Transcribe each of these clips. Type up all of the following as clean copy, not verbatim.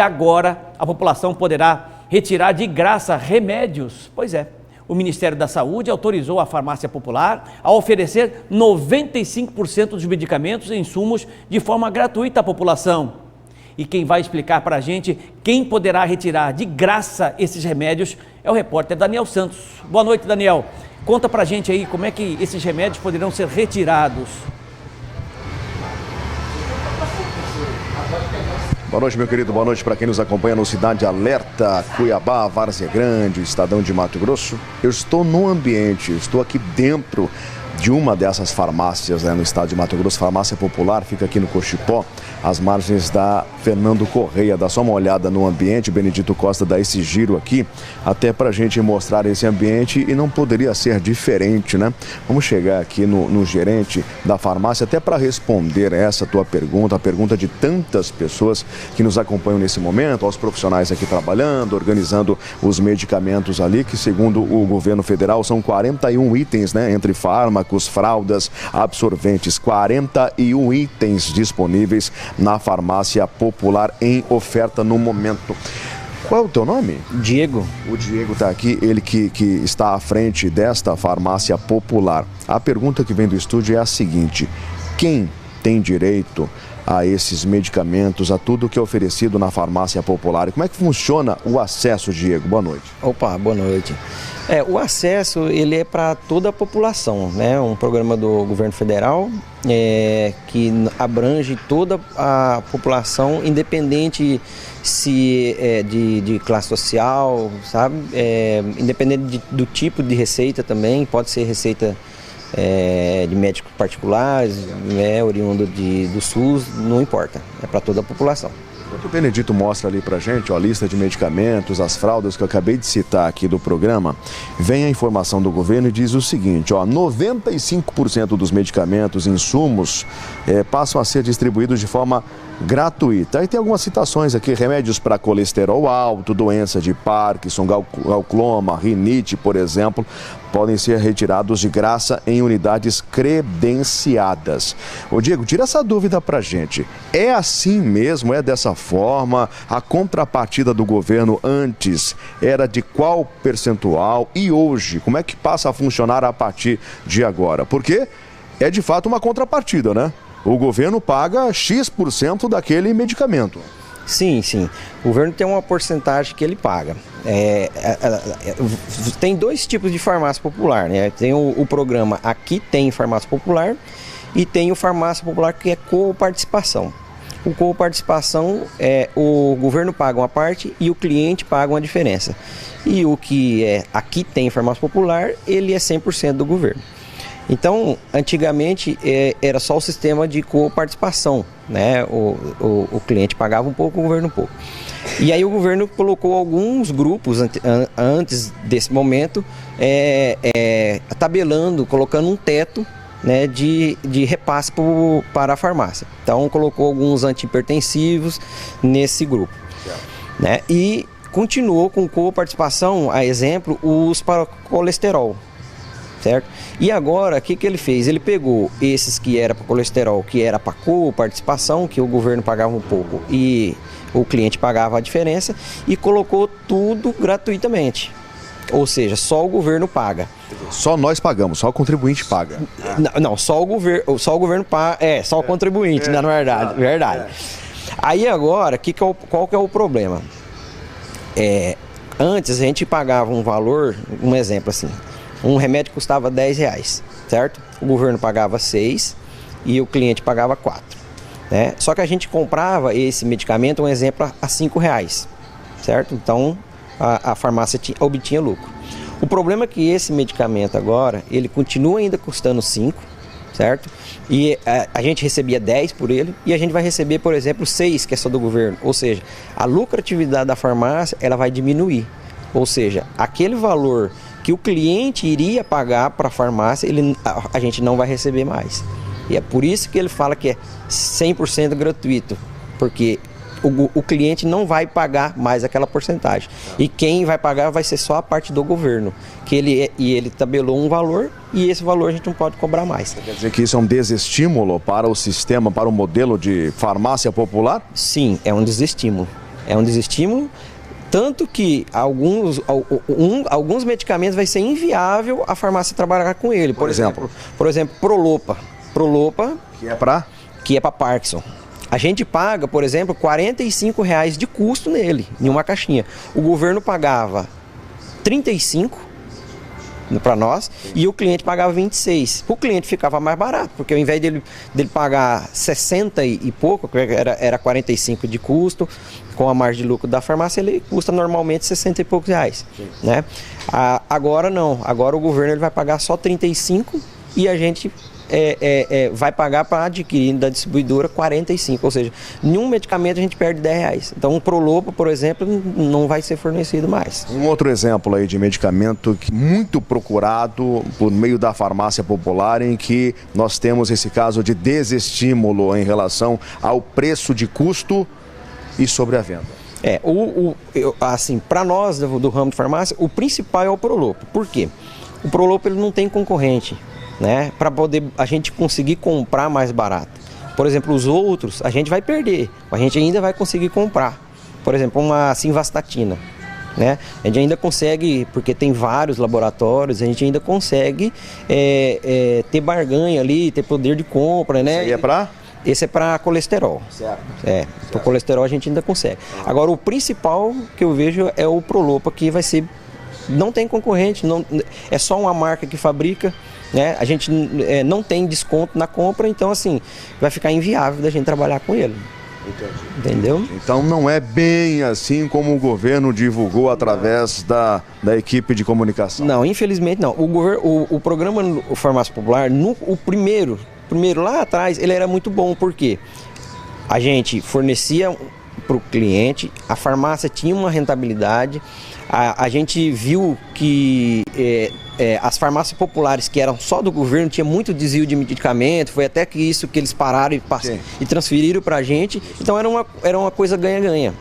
Agora a população poderá retirar de graça remédios. Pois é, o Ministério da Saúde autorizou a farmácia popular a oferecer 95% dos medicamentos e insumos de forma gratuita à população. E quem vai explicar para a gente quem poderá retirar de graça esses remédios é o repórter Daniel Santos. Boa noite, Daniel. Conta para a gente aí como é que esses remédios poderão ser retirados. Boa noite, meu querido. Boa noite para quem nos acompanha no Cidade Alerta, Cuiabá, Várzea Grande, Estadão de Mato Grosso. Eu estou no ambiente, estou aqui dentro de uma dessas farmácias, no estado de Mato Grosso. Farmácia Popular, fica aqui no Cochipó, às margens da Fernando Correia. Dá só uma olhada no ambiente. Benedito Costa dá esse giro aqui, até para a gente mostrar esse ambiente, e não poderia ser diferente, né? Vamos chegar aqui no gerente da farmácia, até para responder essa tua pergunta, a pergunta de tantas pessoas que nos acompanham nesse momento, aos profissionais aqui trabalhando, organizando os medicamentos ali, que segundo o governo federal são 41 itens, né? Entre fármacos, fraldas, absorventes, 41 itens disponíveis na farmácia popular em oferta no momento. Qual é o teu nome? Diego. O Diego está aqui, ele que está à frente desta farmácia popular. A pergunta que vem do estúdio é a seguinte: quem tem direito a esses medicamentos, a tudo que é oferecido na farmácia popular? E como é que funciona o acesso, Diego? Boa noite. Opa, boa noite. O acesso, ele é para toda a população, né? Um programa do governo federal que abrange toda a população, independente se é de classe social, sabe? Independente do tipo de receita também, pode ser receita de médicos particulares, oriundo do SUS, não importa, é para toda a população. O Benedito mostra ali pra gente, ó, a lista de medicamentos, as fraldas que eu acabei de citar aqui do programa. Vem a informação do governo e diz o seguinte, ó: 95% dos medicamentos e insumos passam a ser distribuídos de forma gratuita. Aí tem algumas citações aqui: remédios para colesterol alto, doença de Parkinson, glaucoma, rinite, por exemplo, podem ser retirados de graça em unidades credenciadas. Ô Diego, tira essa dúvida pra gente. É assim mesmo? É dessa forma? A contrapartida do governo antes era de qual percentual? E hoje, como é que passa a funcionar a partir de agora? Porque é de fato uma contrapartida, né? O governo paga X% daquele medicamento. Sim, sim. O governo tem uma porcentagem que ele paga. Tem dois tipos de farmácia popular, né? Tem o programa Aqui Tem Farmácia Popular e tem o Farmácia Popular, que é coparticipação. O coparticipação o governo paga uma parte e o cliente paga uma diferença. E o que Aqui Tem Farmácia Popular, ele é 100% do governo. Então, antigamente era só o sistema de coparticipação, né? O cliente pagava um pouco, o governo um pouco. E aí o governo colocou alguns grupos antes desse momento, tabelando, colocando um teto, né, de repasse para a farmácia. Então colocou alguns antihipertensivos nesse grupo, né? E continuou com coparticipação, a exemplo, os para colesterol. Certo? E agora, o que ele fez? Ele pegou esses que era para colesterol, que era para coparticipação, que o governo pagava um pouco e o cliente pagava a diferença, e colocou tudo gratuitamente. Ou seja, só o governo paga. Só nós pagamos, só o contribuinte paga. Não, só o governo paga, só o contribuinte, na verdade. Aí agora, qual que é o problema? Antes a gente pagava um valor, um exemplo assim, um remédio custava R$10, certo? O governo pagava 6 e o cliente pagava 4, né? Só que a gente comprava esse medicamento, um exemplo, a R$5, certo? Então a farmácia obtinha lucro. O problema é que esse medicamento agora, ele continua ainda custando 5, certo? E a gente recebia 10 por ele e a gente vai receber, por exemplo, 6, que é só do governo. Ou seja, a lucratividade da farmácia, ela vai diminuir. Ou seja, aquele valor que o cliente iria pagar para a farmácia, a gente não vai receber mais. E é por isso que ele fala que é 100% gratuito, porque o cliente não vai pagar mais aquela porcentagem. E quem vai pagar vai ser só a parte do governo, que ele tabelou um valor e esse valor a gente não pode cobrar mais. Quer dizer que isso é um desestímulo para o sistema, para o modelo de farmácia popular? Sim, é um desestímulo. É um desestímulo, tanto que alguns medicamentos vai ser inviável a farmácia trabalhar com ele. Por exemplo, Prolopa. Prolopa, que é para Parkinson. A gente paga, por exemplo, R$ 45 de custo nele, em uma caixinha. O governo pagava 35 para nós e o cliente pagava 26. O cliente ficava mais barato, porque ao invés dele pagar 60 e pouco, era 45 de custo, com a margem de lucro da farmácia, ele custa normalmente 60 e poucos reais. Né? Agora não, agora o governo ele vai pagar só 35 e a gente vai pagar para adquirir da distribuidora 45, ou seja, nenhum medicamento a gente perde R$10. Então um Prolopa, por exemplo, não vai ser fornecido mais. Um outro exemplo aí de medicamento muito procurado por meio da farmácia popular, em que nós temos esse caso de desestímulo em relação ao preço de custo e sobre a venda. Assim, para nós do ramo de farmácia, o principal é o Prolopa. Por quê? O Prolopa ele não tem concorrente, né, para poder a gente conseguir comprar mais barato. Por exemplo, os outros a gente vai perder, a gente ainda vai conseguir comprar. Por exemplo, uma simvastatina, né? A gente ainda consegue, porque tem vários laboratórios, a gente ainda consegue ter barganha ali, ter poder de compra, né? Isso aí é para? Esse é para colesterol. Certo. Para colesterol a gente ainda consegue. Agora, o principal que eu vejo é o Prolopa, que vai ser, não tem concorrente, é só uma marca que fabrica. Né? A gente não tem desconto na compra, então assim, vai ficar inviável da gente trabalhar com ele. Entendi. Entendeu? Então não é bem assim como o governo divulgou através da equipe de comunicação. Não, infelizmente não. O programa Farmácia Popular, o primeiro lá atrás, ele era muito bom, porque a gente fornecia para o cliente, a farmácia tinha uma rentabilidade, a gente viu que as farmácias populares que eram só do governo tinha muito desvio de medicamento, foi até que isso que eles pararam e transferiram para a gente, então era uma coisa ganha-ganha.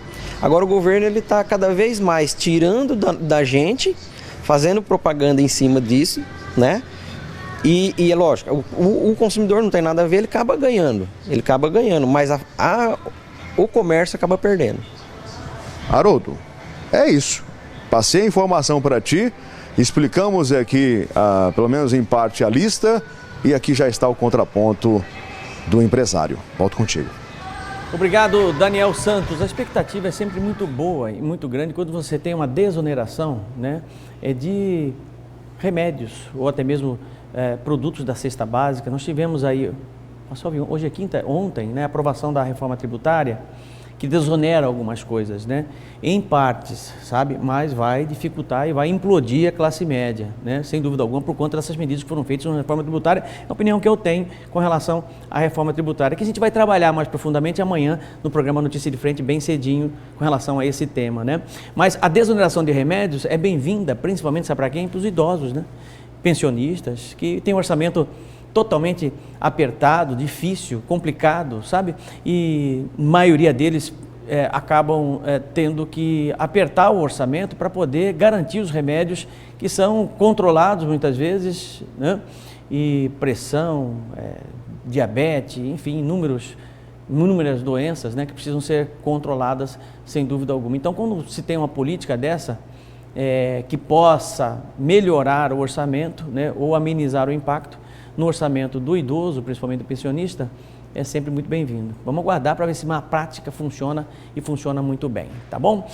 Agora o governo ele está cada vez mais tirando da gente, fazendo propaganda em cima disso, né? E é lógico, o consumidor não tem nada a ver, ele acaba ganhando, mas o comércio acaba perdendo. Haroldo, é isso. Passei a informação para ti, explicamos aqui, pelo menos em parte, a lista, e aqui já está o contraponto do empresário. Volto contigo. Obrigado, Daniel Santos. A expectativa é sempre muito boa e muito grande quando você tem uma desoneração, né, de remédios ou até mesmo produtos da cesta básica. Nós tivemos aí, hoje é quinta, ontem, né, a aprovação da reforma tributária, que desonera algumas coisas, né, em partes, sabe, mas vai dificultar e vai implodir a classe média, né, sem dúvida alguma, por conta dessas medidas que foram feitas na reforma tributária. É a opinião que eu tenho com relação à reforma tributária, que a gente vai trabalhar mais profundamente amanhã no programa Notícia de Frente, bem cedinho, com relação a esse tema, né. Mas a desoneração de remédios é bem-vinda, principalmente, sabe para quem? Para os idosos, né, pensionistas, que têm um orçamento totalmente apertado, difícil, complicado, sabe? E a maioria deles acabam tendo que apertar o orçamento para poder garantir os remédios que são controlados muitas vezes, né? E pressão, diabetes, enfim, inúmeras doenças, né, que precisam ser controladas sem dúvida alguma. Então, quando se tem uma política dessa, que possa melhorar o orçamento, né, ou amenizar o impacto no orçamento do idoso, principalmente do pensionista, é sempre muito bem-vindo. Vamos aguardar para ver se uma prática funciona e funciona muito bem, tá bom?